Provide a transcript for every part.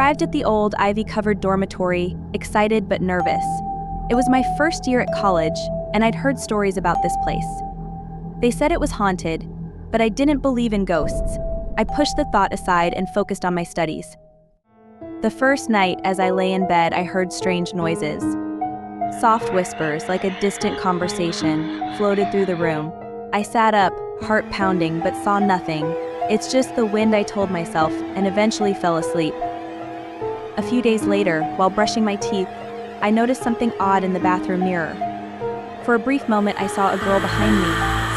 arrived at the old ivy-covered dormitory, excited but nervous. It was my first year at college, and I'd heard stories about this place. They said it was haunted, but I didn't believe in ghosts. I pushed the thought aside and focused on my studies. The first night, as I lay in bed, I heard strange noises. Soft whispers, like a distant conversation, floated through the room. I sat up, heart pounding, but saw nothing. "It's just the wind," I told myself, and eventually fell asleep. A few days later, while brushing my teeth, I noticed something odd in the bathroom mirror. For a brief moment, I saw a girl behind me,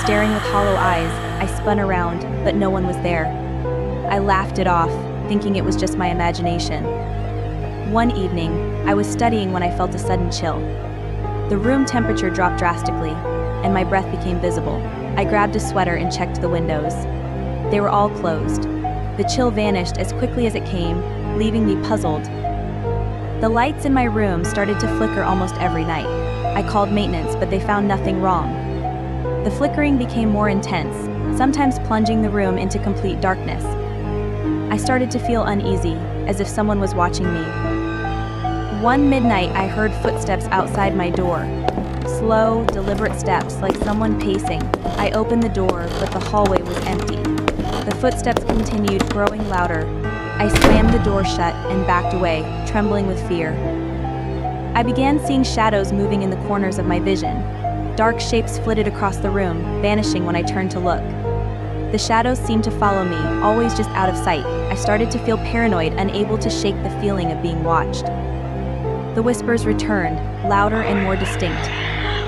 staring with hollow eyes. I spun around, but no one was there. I laughed it off, thinking it was just my imagination. One evening, I was studying when I felt a sudden chill. The room temperature dropped drastically, and my breath became visible. I grabbed a sweater and checked the windows. They were all closed. The chill vanished as quickly as it came, leaving me puzzled. The lights in my room started to flicker almost every night. I called maintenance, but they found nothing wrong. The flickering became more intense, sometimes plunging the room into complete darkness. I started to feel uneasy, as if someone was watching me. One midnight, I heard footsteps outside my door. Slow, deliberate steps, like someone pacing. I opened the door, but the hallway was empty. The footsteps continued, growing louder. I slammed the door shut and backed away, trembling with fear. I began seeing shadows moving in the corners of my vision. Dark shapes flitted across the room, vanishing when I turned to look. The shadows seemed to follow me, always just out of sight. I started to feel paranoid, unable to shake the feeling of being watched. The whispers returned, louder and more distinct.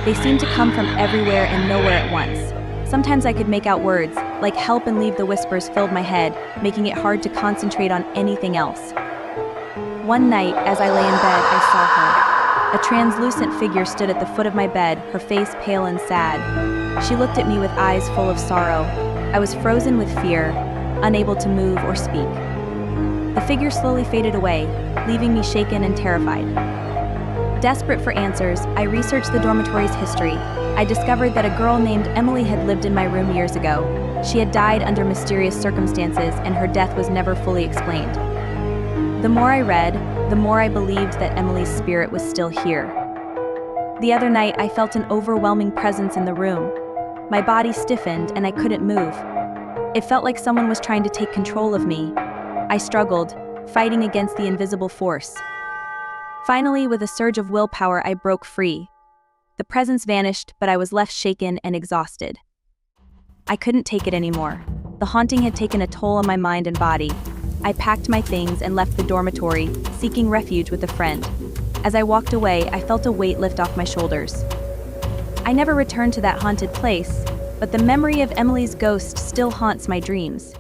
They seemed to come from everywhere and nowhere at once. Sometimes I could make out words, like help and leave. The whispers filled my head, making it hard to concentrate on anything else. One night, as I lay in bed, I saw her. A translucent figure stood at the foot of my bed, her face pale and sad. She looked at me with eyes full of sorrow. I was frozen with fear, unable to move or speak. The figure slowly faded away, leaving me shaken and terrified. Desperate for answers, I researched the dormitory's history. I discovered that a girl named Emily had lived in my room years ago. She had died under mysterious circumstances, and her death was never fully explained. The more I read, the more I believed that Emily's spirit was still here. The other night, I felt an overwhelming presence in the room. My body stiffened, and I couldn't move. It felt like someone was trying to take control of me. I struggled, fighting against the invisible force. Finally, with a surge of willpower, I broke free. The presence vanished, but I was left shaken and exhausted. I couldn't take it anymore. The haunting had taken a toll on my mind and body. I packed my things and left the dormitory, seeking refuge with a friend. As I walked away, I felt a weight lift off my shoulders. I never returned to that haunted place, but the memory of Emily's ghost still haunts my dreams.